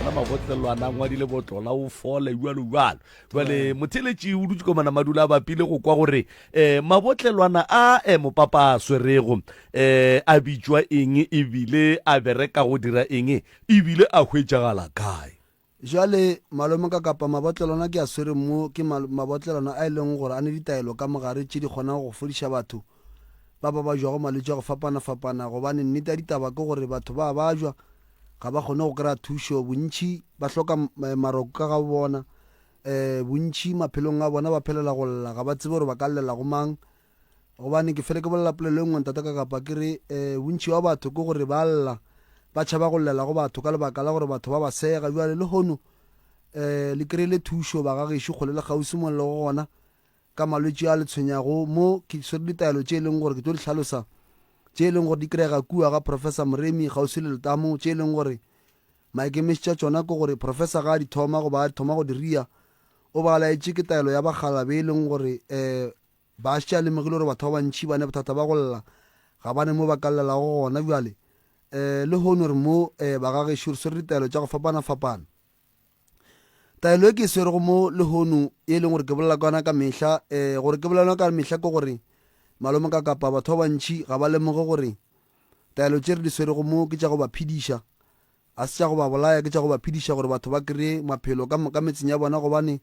ngwana mabotlelwana ngwadile botlola o fola jalo jalo jale motheletši o dutse komana madula a bapile go kwa gore mabotlelwana a mopapa a swerego a bitšwa eng ebile a bereka go dira eng ebile a hwetšagala kae. jale malome ka kapa mabotlelwana ke a swere mo ke mabotlelwana a e leng gore a ne ditaelo ka mogare tše di kgonang go fodiša batho ba ba jwago malwetse a go fapana-fapana gobane nnete ya ditaba ke gore batho ba jwa ga ba kgone go kry-a thušo bontši ba hloka maroko ka ga bona bontši maphelong a bona ba phelela go lla ga ba tsebe gore ba ka llela go mang gobane ke fele ke bolela polelo e nngwe ntata ka kapa ke re bontši wa batho ke gore ba lla ba tšhaba go llela go batho ka lebaka la gore batho ba ba sega jale le gono le kry-ile thušo ba gagešo kgole le kgausi mo le go gona ka malwetse a le tshwenyago mo ke swere ditaelo tše e leng gore ke tlo di tlhalosa tše e leng gore di kry-ega kua ga professor Moremi kgausi le letamo tše e leng gore maikemišetša tšona ke gore professor ga a di thoma go ba thoma go di ria o ba laetše ke taelo ya bagala be e leng gore ba šea lemegile gore batho ba bantšhi ba ne bothata ba go lla ga bane mo ba ka llelago gona bjale le hono re mo ba gagešo re swere ditaelo tša go fapana-fapana. Taelo e ke e swerego mo lehono e leng gore ke bolela ka yona ka mehla gore ke bolela ka mehla ke gore malome ka kapa batho ba bantšhi ga ba lemoge gore taelo tše re di swerego mo ke tša go ba phediša a se tša go ba bolaya ke tša go ba phediša gore batho ba kry-e maphelo ka metseng ya bona gobane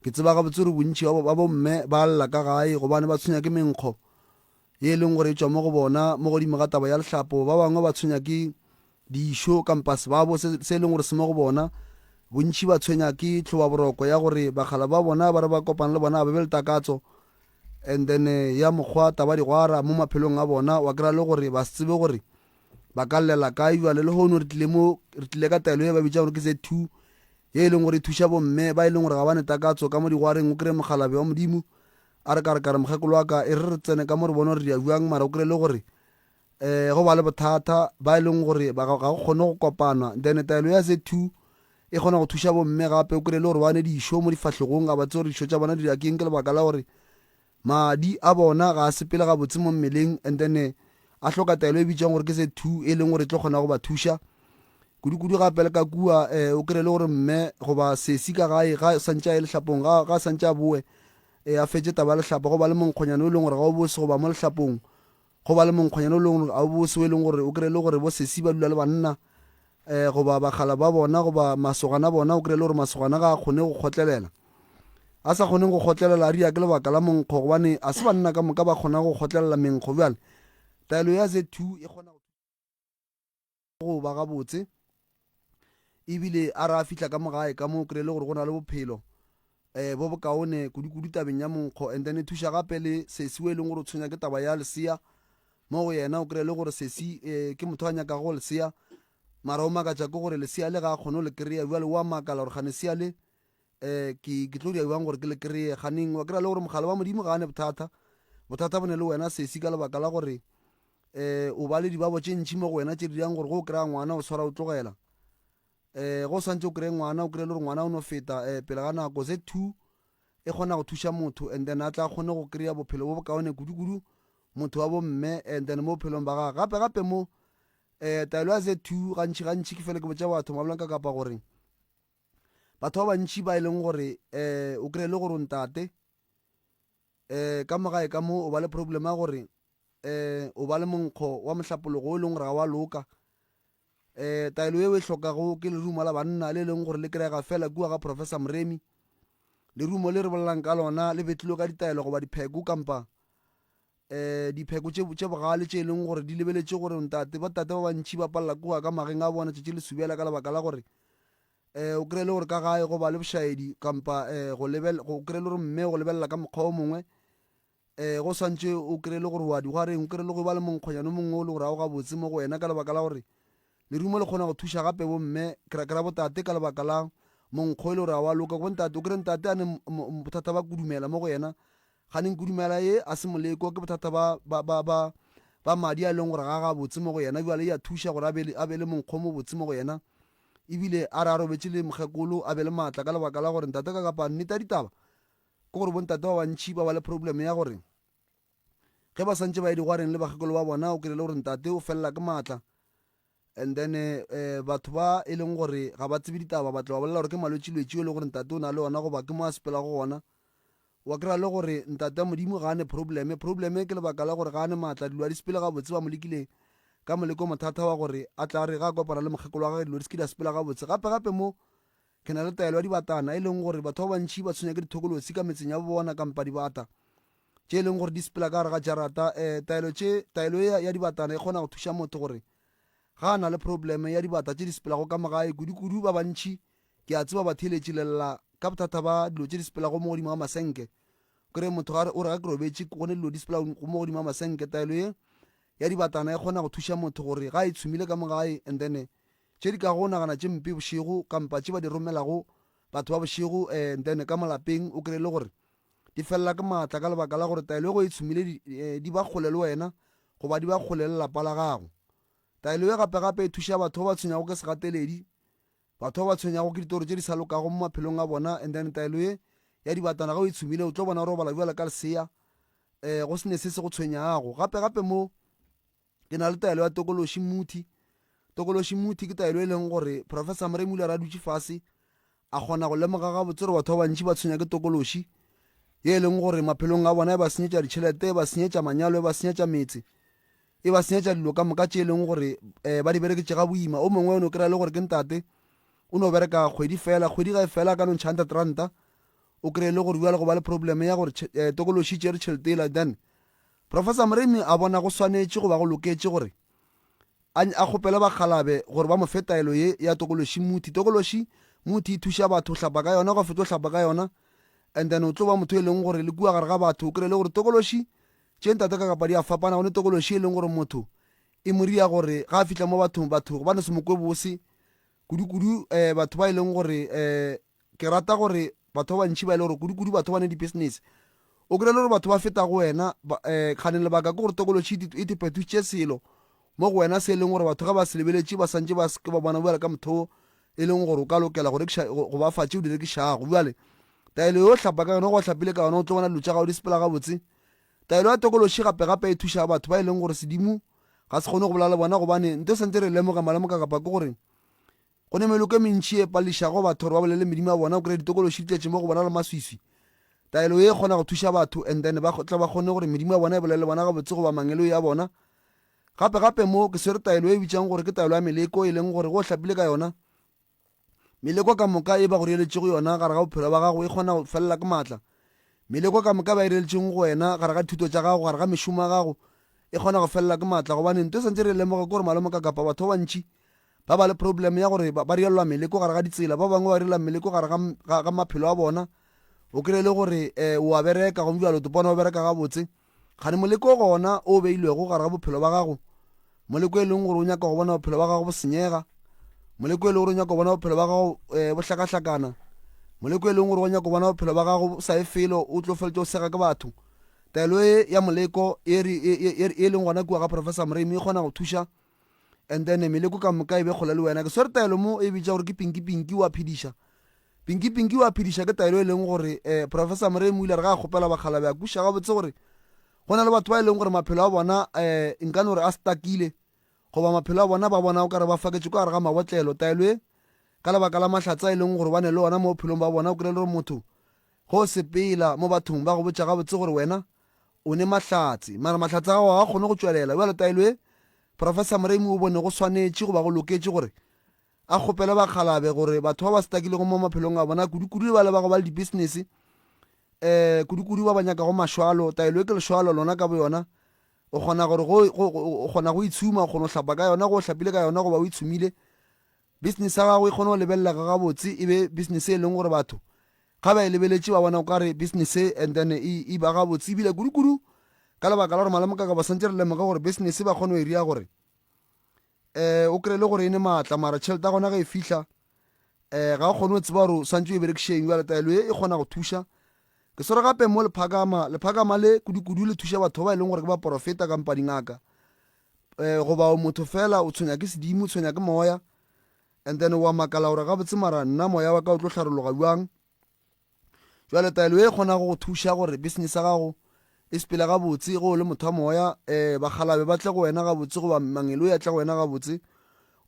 ke tseba gabotse gore bontšhi ba bomme ba lla ka gae gobane ba tshwenya ke menkgo ye e leng gore e tšwa mo go bona mo godimo ga taba ya lehlapo ba bangwe ba tshwenya ke dišo kampa sebabo se e leng gore se mo go bona bontši ba tshwenya ke tlhoba boroko ya gore bagala ba bona ba re ba kopana le bona ba be le takatso and then ya mokgwa taba digwara mo maphelong a bona wa kry-a le gore ba se tsebe gore ba ka llela kae jale le gono re tlile ka taelo e ba bitša gore ke Z2 ye e leng gore e thuša bomme ba e leng gore ga bane takatso ka mo digwareng o kry-e mogalabe wa modimo a re ka mogekolo wa ka e re tsene ka mo re bone gore di a buang mara o kry-e le gore go ba le bothata ba e leng gore ga go kgone go kopana then taelo ya Z2 e kgona go thuša bomme gape o kry-e le gore ba ne dišo mo difahlegong a batse gore dišo tša bona di diakeng ke lebaka la gore madi a bona ga a sepele ga botse mo mmeleng and then a hloka taelo e bitšang gore ke Z2 e leng gore e tlo kgona go ba thuša kudu gape le ka kua o kry-e le gore mme goba sesi ka gae ga santše a e lehlapong ga santše a boe a fetse taba lehlapo go ba le monkgonyana o leng gore ga o bose goba mo lehlapong go ba le monkgonyana o leng gore ga o bose o e leng gore o kry-e le gore bo sesi ba dula le banna goba bagala ba bona goba masogana bona o kry-e le gore masogana ga a kgone go kgotlelela a sa kgoneng go kgotlelela a ria ke lebaka la monkgo gobane a se banna ka moka ba kgona go kgotlelela menkgo bjale taelo ya Z2 e kgona go ba gabotse ebile a re a fitlha ka mogae ka mo o kry-e le gore go na le bophelo bo bokaone kudu tabeng ya monkgo and then e thuša gape le sesi o e leng gore o tshwenya ke taba ya lesea mo go yena o kry-e le gore sesi ke motho a nyakago go lesea mara o makatša ke gore lesea le ga a kgone go le kry-a bjale o a makala gore gane lesea le ke tlo dia bjang gore ke le kry-e ganeng wa kry-a le gore mogala wa modimo ga ane bothata bo ne le wena sesi ka lebaka la gore o ba le dibabo tše ntšhi mo go wena tše di dirang gore go o kry-a ngwana o swara o tlogela go swantse o kry-e ngwana o kry-e le gore ngwana o no feta pele ga nako Z2 e kgona go thuša motho and then a tla kgone go kry-a bophelo bo bokaone kudu motho wa bomme and then mo bophelong ba gage gape mo taelo ya Z2 gantši ke fele ke botša batho mabolanka kapa gore batho ba bantši ba e leng gore o kry-e le gore o ntate ka mogae ka mo o ba le problem ya gore o ba le monkgo wa mohlapologo o e leng gore ga wa loka taelo eo e hlokago ke lerumo la banna le leng gore le kry-ega fela kua ga professor Moremi lerumo le re bolelang ka lona le betlilo ka ditaelo goba dipheko kampa dipheko tše bogale tše e leng gore di lebeletše gore botate ba bantšhi ba palela kua ka mageng a bona tšetše le subela ka lebaka la gore o kry-e le gore ka gae go ba le bošaedi kampa go kry-e le gore mme go lebelela ka mokgwa o mongwe go swantše o kry-e le gore wa digwareng o kry-e le go ba le monkgonyana o mongwe o le gore a go gabotse mo go wena ka lebaka la gore lerumo le kgona go thuša gape bomme kra botate ka lebaka la monkgo e le gore a wa loka bontate o kry-e ntate a ne bothata ba kudumela mo go yena ganeng kudumela ye a se moleko ke bothata ba madi a e leng gore ga gabotse mo go yena bjale ya thuša gore a be le monkgo mo botse mo go yena ebile a re a robetse le mokgekolo a be le maatla ka lebaka la gore ntate ka kapa nnete ya ditaba ke gore bontate ba bantšhi ba ba le problem ya gore ge ba santse ba ye digwareng le bakgekolo ba bona o kry-e le gore ntate o felela ke maatla and then batho ba e leng gore ga ba tsebe ditaba batla ba bolela gore ke malwetsi-lwetsi yo le gore ntate o na le ona goba ke mo a sepela go gona wa kry-a le gore ntate modimo ga ane probleme ke lebaka la gore ga ane maatla dilo a di sepele ga botse ba mo lekile ka moleko mothata wa gore a tla re ga kopana le mokgekolo wa gage dilo di se ke di a sepela ga botse gape mo ke na le taelo ya dibatana e leng gore batho ba bantšhi ba tshwenya ke dithokolosi ka metseng ya bona kampa dibata tše e leng gore di sepela ka gare ga jarata taelo ya dibatana e kgona go thuša motho gore ga a na le probleme ya dibata tše di sepelago ka magae kudu ba bantšhi ke a tseba ba theeletše lela ka bothata ba dilo tše di sepelago mo godimo ga masenke kore motho o re ga ke robetše gone dilo di sepela mo godimo ga masenke taelo ye ya dibatana e kgona go thuša motho gore ga e tshumile ka mogae and then tše di ka go nagana tše mpe bošego kampa tše ba di romelago batho ba bošego and then ka malapeng o kry-e le gore di felela ke maatla ka lebaka la gore taelo e go e tshumile di ba kgole le wena goba di ba kgole le lapa la gago taelo e gape e thuša batho ba ba tshwenyago ke segateledi batho ba ba tshwenyago ke ditoro tše di sa lokago mo maphelong a bona and then taelo e ya dibatana ga o e tshumile o tlo bona gore o bala bjala ka lesea go se ne se se go tshwenyago gape mo ke na le taelo ya tokološi muthi ke taelo e leng gore professor Mremule ra dutše fase a kgona go lemoga ga botse gore batho ba bantši ba tshwenya ke tokološi ye e leng gore maphelong a bona e ba senyetša ditšhelete e ba senyetša manyalo e ba senyetša metse e ba senyetša dilo ka moka tše e leng gore ba di bereketše ga boima o mongwe o ne o kry-a le gore ke ntate o ne o bereka kgwedi ga e fela ka no ntšha $100 o kry-e le gore bjale go ba le probleme ya gore tokološi tšere tšhelete ela then professor Mremi a bona go swanetše go ba go loketše gore a kgopele bakgalabe gore ba mo fe taelo ye ya tokološi muthi e thuša batho hlapa ka yona go fetsa hlapa ka yona and then o tlo ba motho e leng gore le kua gare ga batho o kry-e le gore tokološi tše ntate ka kapa di a fapana gone tokološi e leng gore motho e moria gore ga a fitlha mo batho ba ne se mokwe bose kudu batho ba e leng gore ke rata gore batho ba bantšhi ba e le gore kudu batho ba ne di-business o kry-e le gore batho ba feta go wena kganeng lebaka ke gore tokološi e diphethušitše selo mo go wena se e leng gore batho ga ba se lebeletše ba santše ba seke ba bona bjale ka motho e leng gore o ka lokela go ba fa tše o di rekišago bjale taelo yo hlapa ka yona go hlapile ka yona o tlo bona dilo tša gago di sepela ga botse taelo ya tokološi gape e thuša batho ba e leng gore sedimo ga se kgone go bolela bona gobane nto santse re lemoga malamoka kapa ke gore go ne meloko e mentši e pališago batho gore ba bolele medimo ya bona o kry-e ditokološi di tletše mo go bona le maswiswi taelo ye e kgona go thuša batho and then ba tla ba kgone gore medimo ya bona e bolele bona ga botse goba mangelo ya bona gape mo ke swere taelo e bitsang gore ke taelo ya meleko e leng gore go hlapile ka yona meleko ka moka e ba go rieletše go yona gare ga bophelo ba gago e kgona go felela ke maatla meleko ka moka ba e rieletšeng go wena gare ga thuto tša gago gare ga mešomo ya gago e kgona go felela ke maatla gobane nto santse re lemoga ke gore malamoka kapa batho ba bantšhi ba ba le problem ya gore ba rielwa meleko gare ga ditsela ba bangwe ba rielwa meleko gare ga maphelo a bona o kry-e le gore o a bereka go mobjalo topona o bereka ga botse gane moleko gona o beilwego gare ga bophelo ba gago moleko e leng gore o nyaka go bona bophelo ba gago bo senyega moleko e leng gore o nyaka go bona bophelo ba gago bo hlakahlakana moleko e leng gore o nyaka go bona bophelo ba gago sa e felo o tlo feletse o sega ke batho taelo e ya moleko e leng gona kua ga professor Mremi e kgona go thuša and then meleko ka moka e be kgole le wena ke swere taelo mo e bitša gore ke pinki wa phediša pinki wa phediša ke taelo e leng gore professor Mremi o ile re ga a kgopela bakgalabe a kuša ga botse gore go na le batho ba e leng gore maphelo a bona nkane gore a stakile goba maphelo a bona ba bona o kare ba faketše ka gare ga mabotlelo taelo e ka lebaka la mahlatsa e leng gore ba ne le ona mo bophelong ba bona o kry-e le gore motho go sepela mo bathong ba go botša ga botse gore wena o ne mahlatse mara mahlatse a gago ga kgone go tšwelela bjale taelo e professor Mremi o bone go swanetše goba go loketše gore a kgopele bakgalabe gore batho ba ba stakilego mo maphelong a bona kudu ba le ba go ba le di-business kudu ba ba nyaka go mašwalo taelo e ke lešwalo lona ka bo yona o kgona gore o kgona go itshuma o kgona go hlapa ka yona go hlapile ka yona goba o itshumile business ya gago e kgone go lebelela ka gabotse e be business e leng gore batho ga ba e lebeletše ba bona o kare business and then e ba gabotse ebile kudu ka lebaka la gore malamoka ka ba santse re lemoga gore business ba kgone go e ria gore o kry-e le gore e ne maatla mara tšhelete ya gona ge e fihla ga o kgone go tseba gore o santse o e berekišeng jale taelo e kgona go thuša ke sore gape mo lephakama le kudu le thuša batho ba e leng gore ke ba profeta kampa dingaka goba motho fela o tshwenya ke sedimo o tshwenya ke moya and then wa makala gore ga botse mara nna moya wa ka o tlo tlharologa bjang jale taelo e kgona go thuša gore business ya gago e sepela ga botse go le motho a moya bagalabe ba tle go wena ga botse goba mangelo ya tle go wena ga botse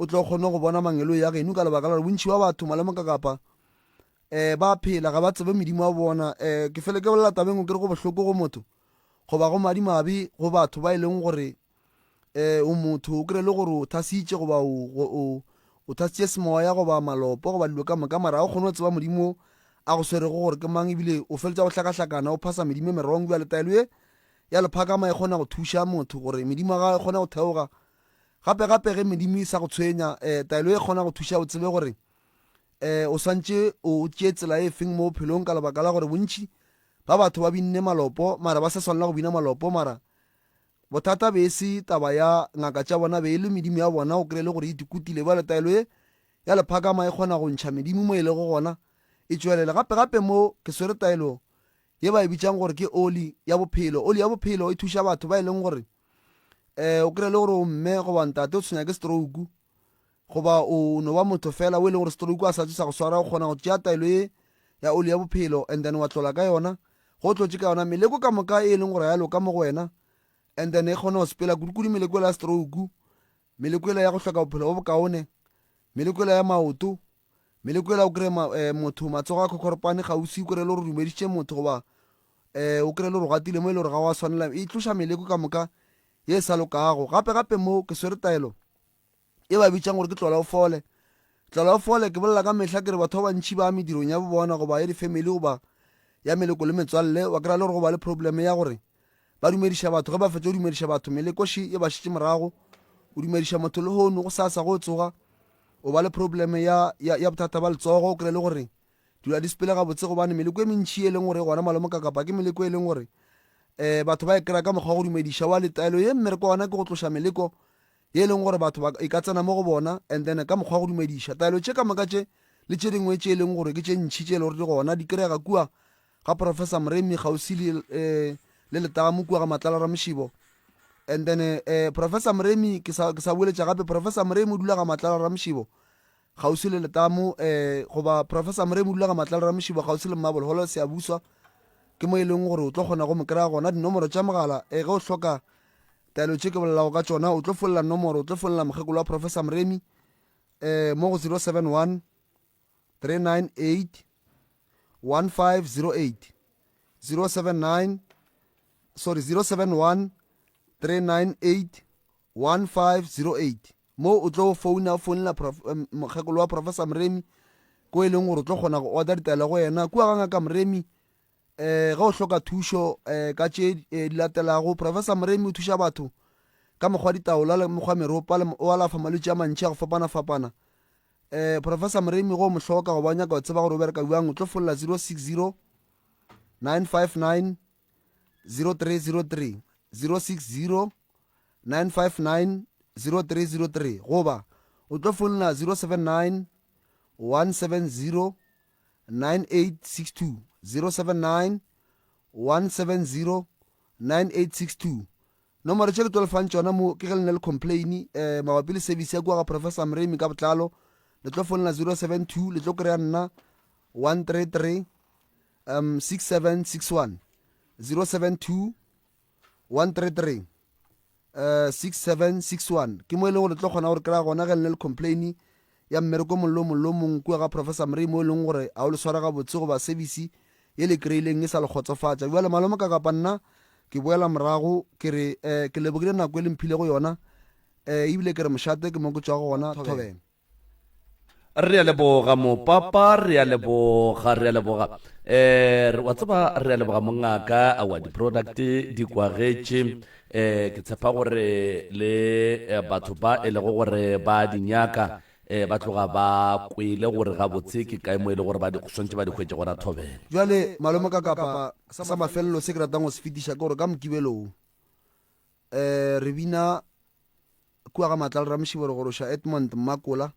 o tlo kgone go bona mangelo ya geno ka lebaka la gore bontši ba batho malome ka kapa ba phela ga ba tsebe medimo a bona ke fele ke bolela tabeng o kere go bohloko go motho goba go madimabe go batho ba e leng gore o motho o kry le gore o thasitše goba o thasitše semoya goba malopo goba dilo ka moka mara o kgone go tseba modimo a go swerego gore ke mang ebile o feletsa go hlakahlakana o phasa medimo e merong bja letaelo e ya lephakama e kgona go thuša motho gore medimo ga e kgona go theoga gape ge medimo e sa go tshwenya taelo e kgona go thuša o tsebe gore o swantše o tšee tsela e feng mo bophelong ka lebaka la gore bontši ba batho ba binne malopo mara ba sa swanela go bina malopo mara bothata be se taba ya ngaka tša bona be e le medimo ya bona o kry le gore e dikutile ba letaelo e ya lephakama e kgona go ntšha medimo mo e lego gona e tšwelele gape mo ke swere taelo ye ba e bitšang gore ke oli ya bophelo e thuša batho ba e leng gore o kry le gore o mme goba ntate o tshwenya ke stroke goba o no ba motho fela o e leng gore stroke a sa tse sa go swara o kgona go tšea taelo e ya oli ya bophelo and then wa tlola ka yona go tlotse ka yona meleko ka moka e leng gore ya loka mo go wena and then e kgona go sepela kudukudi meleko ya stroke meleko ya go hloka bophelo bo bokaone meleko ya maoto meleko o kry motho matsogo a khokhoropane gausi o kry le gore dumeditše motho goba o kry le gore gatile mo e le gore ga wa swanela e tloša meleko ka moka ye e sa lokago gape mo ke swere taelo e ba bitšang gore ke tlola o fole ke bolela ka mehla ke re batho ba bantšhi ba medirong ya bona goba ya di-family goba ya meleko le metswalle wa kry le gore goba le problem ya gore ba dumediša batho ge ba fetse o dumediša batho melekoši e ba šitše morago o dumediša motho le hono go sasa go tsoga o ba le problem ya bothata ba letsogo o kry le gore dula di sepele ga botse gobane meleko e mentšhi e leng gore gona malome ka kapa ke meleko e leng gore batho ba e kry ka mokgwa go dumediša wa letaelo ye mmereko gona ke go tloša meleko ye leng gore batho e ka tsena mo go bona and then ka mokgwa go dumediša taelo tše ka moka tše le tše dingwe tše e leng gore ke tše ntšhi tše e le gore di gona di kry-ega kua ga professor Mremi gausi le letamo kua ga Matlalara Mošibo and then professor Mremi ke sa boeletša gape professor Mremi o dula ga Matlalara Mošibo gausi le letamo goba professor Mremi o dula ga Matlalara Mošibo gausi le Mmabolo holo se a buswa ke mo e leng gore o tlo kgona go mo kry-a gona dinomoro tša mogala ge o hloka taelo tše ke bolelago ka tšona o tlo folola nomoro o tlo folola mokgekolo wa professor Mremi mo go 071 398 1508 071 398 1508 mo o tlo founela mokgekolo wa professor Mremi ko e leng gore o tlo kgona go order ditaelo go yena kua ga ngaka Mremi ge o hloka thušo ka tše di latelago professor Mremi o thuša batho ka mokgwa ditaola le mokgwa meropa o alafa malwetši a mantši a go fapana professor Mremi go mo hloka go ba nyaka o tseba gore o bereka buang o tlo folola 060 959 0303 060 959 0303 goba o tlo folola 079 170 9862 079 170 9862 nomoro tše ke tlo lefang tšona mo ke ge le ne le complaini mabapi le service ya kua ga professor Mremi ka botlalo le tlo folola 072 le tlo kry-a nna 133 6761 072 133 6761 ke mo e leng gore le tlo kgona gore kry-a gona ge le ne le complaini ya mmereko mollo mongwe kua ga professor Mremi mo e leng gore a o le swara ga botse goba service ye le kry-ileng e sa le kgotsofatša bjale malome ka kapa nna ke boela morago ke re ke lebogile nako e le mphile go yona ebile ke re mošate ke mo ke tšwa go gona thobela re a leboga mopapa re a leboga wa tseba re a leboga mongaka a wa di-product di kwagetše ke tshepa gore le batho ba e lego gore ba dinyaka ba tloga ba kwele gore ga botse ke kae mo e le gore ba swantse ba di hwetse gona thobela jwale malome ka kapa sa mafelelo se ke ratang go se fetiša ke gore ka mokibelong re bina kua ga Matlalara Mošibo re goroša Edmond Makola